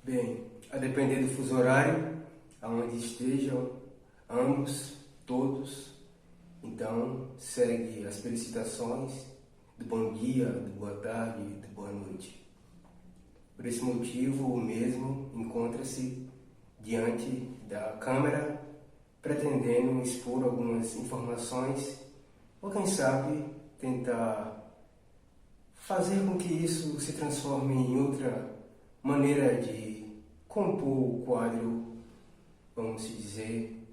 Bem, a depender do fuso horário, aonde estejam ambos, todos, então segue as felicitações do bom dia, do boa tarde, do boa noite. Por esse motivo, o mesmo encontra-se diante da câmera, pretendendo expor algumas informações, ou quem sabe tentar fazer com que isso se transforme em outra maneira de compor o quadro, vamos dizer,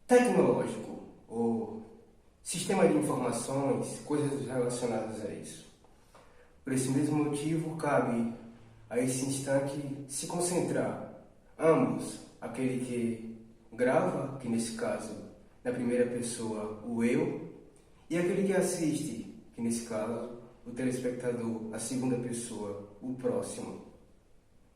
tecnológico, ou sistema de informações, coisas relacionadas a isso. Por esse mesmo motivo, cabe a esse instante se concentrar, ambos, aquele que grava, que nesse caso, na primeira pessoa, o eu, e aquele que assiste, que nesse caso, o telespectador, a segunda pessoa, o próximo.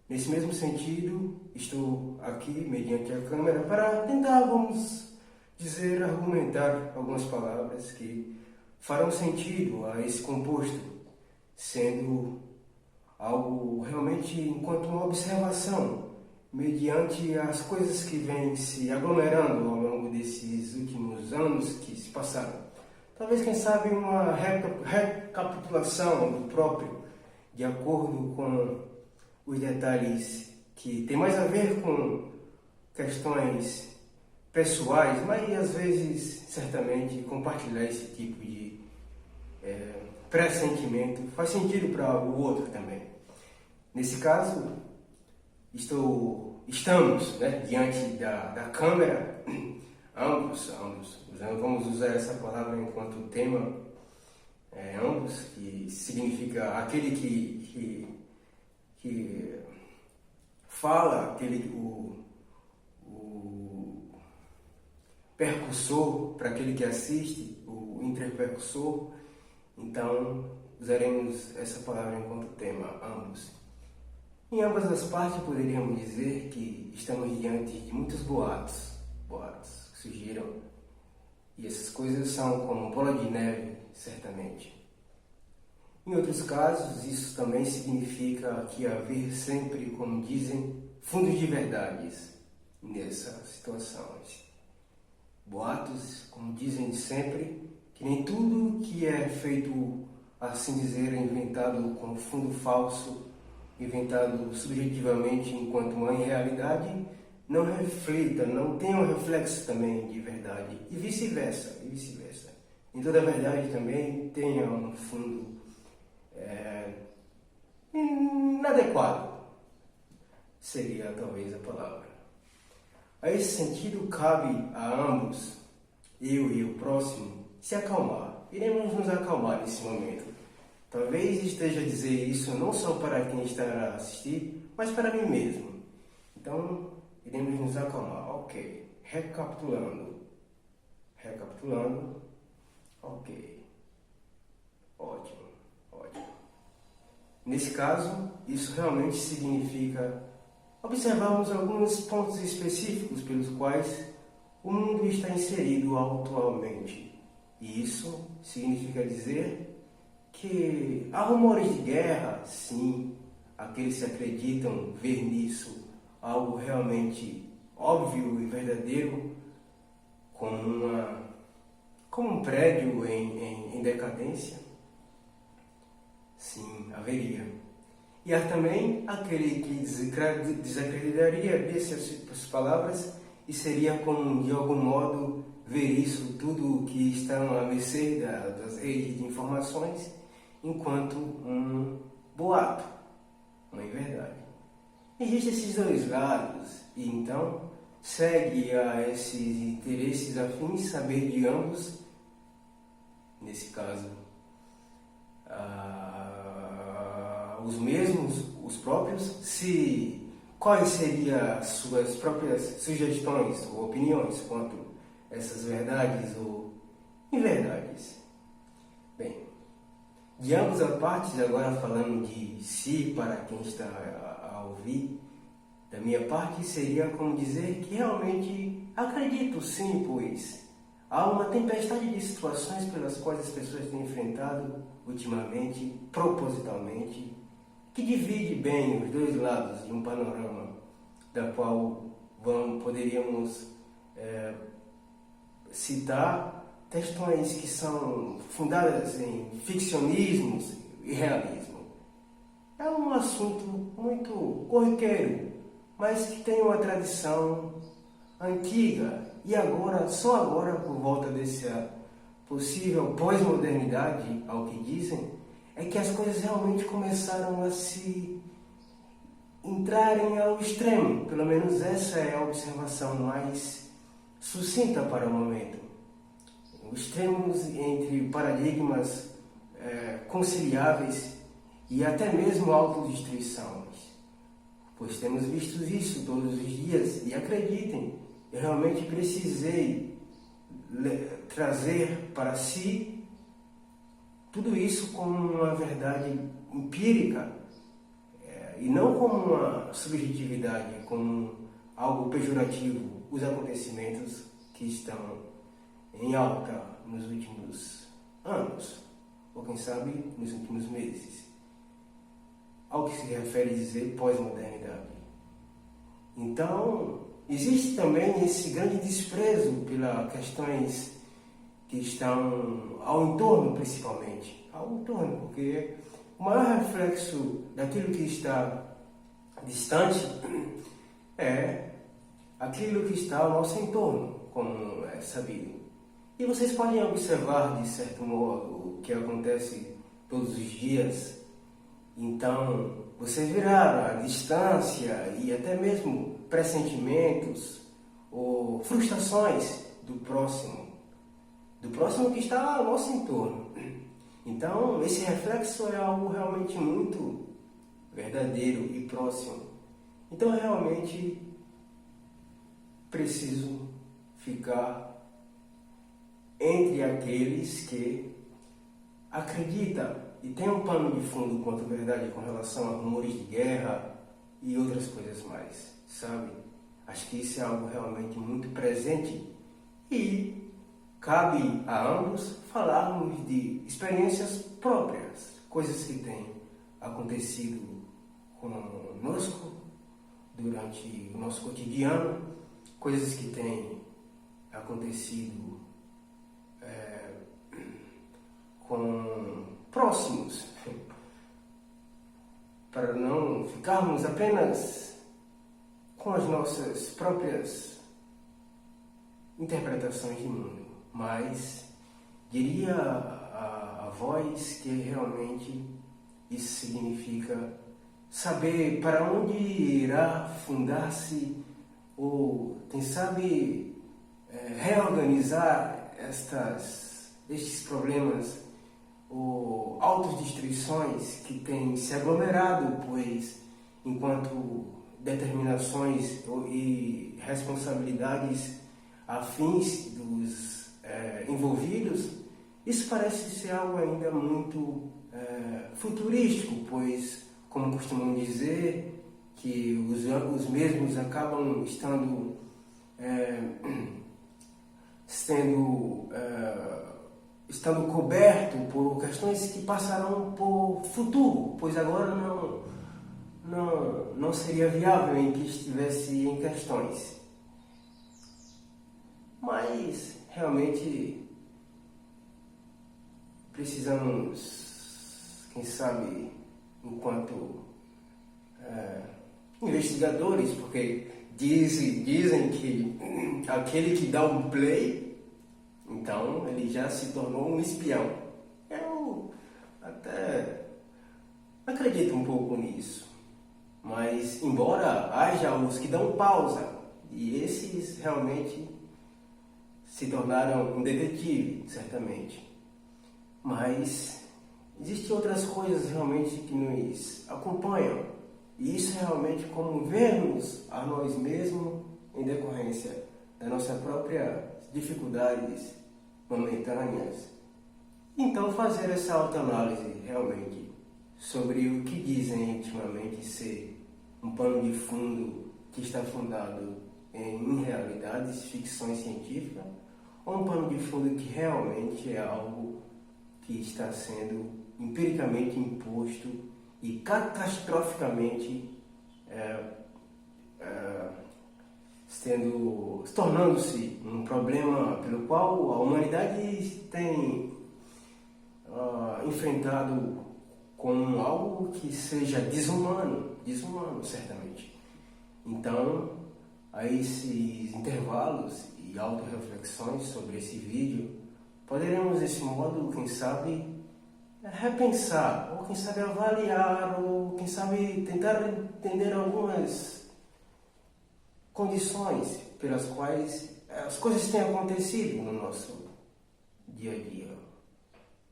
Nesse mesmo sentido, estou aqui, mediante a câmera, para tentar, vamos dizer, argumentar algumas palavras que farão sentido a esse composto, sendo algo realmente enquanto uma observação, mediante as coisas que vêm se aglomerando ao longo desses últimos anos que se passaram. Talvez, quem sabe, uma recapitulação do próprio, de acordo com os detalhes que tem mais a ver com questões pessoais, mas às vezes, certamente, compartilhar esse tipo de pressentimento faz sentido para o outro também. Nesse caso, estamos, né, diante da câmera, ambos, vamos usar essa palavra enquanto tema, ambos, que significa aquele que fala, o percussor para aquele que assiste, o interpercussor. Então, usaremos essa palavra enquanto tema, ambos. Em ambas as partes, poderíamos dizer que estamos diante de muitos boatos que surgiram, e essas coisas são como bola de neve, certamente. Em outros casos, isso também significa que haver sempre, como dizem, fundos de verdades nessas situações. Boatos, como dizem sempre, que nem tudo que é feito, assim dizer, é inventado com fundo falso, inventado subjetivamente enquanto uma realidade, não reflita, não tem um reflexo também de verdade, e vice-versa, Em toda verdade também tenha um fundo inadequado, seria talvez a palavra. A esse sentido, cabe a ambos, eu e o próximo, se acalmar. Iremos nos acalmar nesse momento. Talvez esteja a dizer isso não só para quem estará a assistir, mas para mim mesmo. Então, iremos nos acalmar. Ok. Recapitulando. Ok. Ótimo. Nesse caso, isso realmente significa observarmos alguns pontos específicos pelos quais o mundo está inserido atualmente. E isso significa dizer que há rumores de guerra, sim. Aqueles que acreditam ver nisso algo realmente óbvio e verdadeiro, como um prédio em decadência. Sim, haveria. E há também aquele que desacreditaria dessas palavras e seria como, de algum modo, ver isso tudo que está à mercê das redes de informações enquanto um boato, uma inverdade. Existem esses dois lados, e então segue a esses interesses afins saber de ambos, nesse caso, os mesmos, os próprios, quais seriam as suas próprias sugestões ou opiniões quanto a essas verdades ou inverdades. Bem, de ambas as partes, agora falando de si para quem está a ouvir, da minha parte seria como dizer que realmente acredito sim, pois há uma tempestade de situações pelas quais as pessoas têm enfrentado ultimamente, propositalmente, que divide bem os dois lados de um panorama, da qual poderíamos citar questões que são fundadas em ficcionismos e realismo. É um assunto muito corriqueiro, mas que tem uma tradição antiga e agora, só agora, por volta dessa possível pós-modernidade, ao que dizem, é que as coisas realmente começaram a se entrarem ao extremo. Pelo menos essa é a observação mais sucinta para o momento. Extremos entre paradigmas conciliáveis e até mesmo autodestruições. Pois temos visto isso todos os dias e acreditem, eu realmente precisei trazer para si tudo isso como uma verdade empírica e não como uma subjetividade, como algo pejorativo, os acontecimentos que estão em alta nos últimos anos, ou quem sabe nos últimos meses, ao que se refere a dizer pós-modernidade. Então, existe também esse grande desprezo pelas questões que estão ao entorno, principalmente. Ao entorno, porque o maior reflexo daquilo que está distante é aquilo que está ao nosso entorno, como é sabido. E vocês podem observar, de certo modo, o que acontece todos os dias. Então, vocês viraram a distância e até mesmo pressentimentos ou frustrações do próximo que está ao nosso entorno. Então, esse reflexo é algo realmente muito verdadeiro e próximo. Então, eu realmente preciso ficar entre aqueles que acreditam e tem um pano de fundo quanto à verdade com relação a rumores de guerra e outras coisas mais, sabe? Acho que isso é algo realmente muito presente e cabe a ambos falarmos de experiências próprias, coisas que têm acontecido conosco durante o nosso cotidiano, coisas que têm acontecido com próximos, para não ficarmos apenas com as nossas próprias interpretações de mundo, mas diria a voz que realmente isso significa saber para onde irá fundar-se ou, quem sabe, reorganizar estes problemas ou autodestruições que têm se aglomerado, pois enquanto determinações e responsabilidades afins dos envolvidos, isso parece ser algo ainda muito futurístico, pois, como costumam dizer, que os mesmos acabam estando coberto por questões que passarão por futuro, pois agora não seria viável em que estivesse em questões. Mas realmente precisamos, quem sabe, enquanto investigadores, porque dizem que aquele que dá um play, então ele já se tornou um espião. Eu até acredito um pouco nisso. Mas, embora haja os que dão pausa, e esses realmente se tornaram um detetive, certamente. Mas existem outras coisas realmente que nos acompanham. E isso é realmente como vermos a nós mesmos em decorrência da nossa própria dificuldades momentâneas. Então, fazer essa autoanálise realmente sobre o que dizem intimamente ser um pano de fundo que está fundado em realidades, ficções científicas, ou um pano de fundo que realmente é algo que está sendo empiricamente imposto e catastroficamente tornando-se um problema pelo qual a humanidade tem enfrentado como algo que seja desumano certamente. Então, a esses intervalos e autorreflexões sobre esse vídeo, poderemos desse modo, quem sabe, repensar, ou quem sabe avaliar, ou quem sabe tentar entender algumas condições pelas quais as coisas têm acontecido no nosso dia a dia.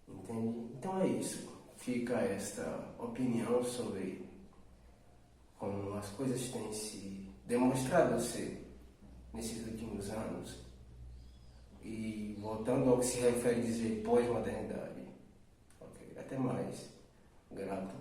Entende? Então é isso. Fica esta opinião sobre como as coisas têm se demonstrado ser nesses últimos anos. E voltando ao que se refere a dizer pós-modernidade. Ok, até mais. Grato.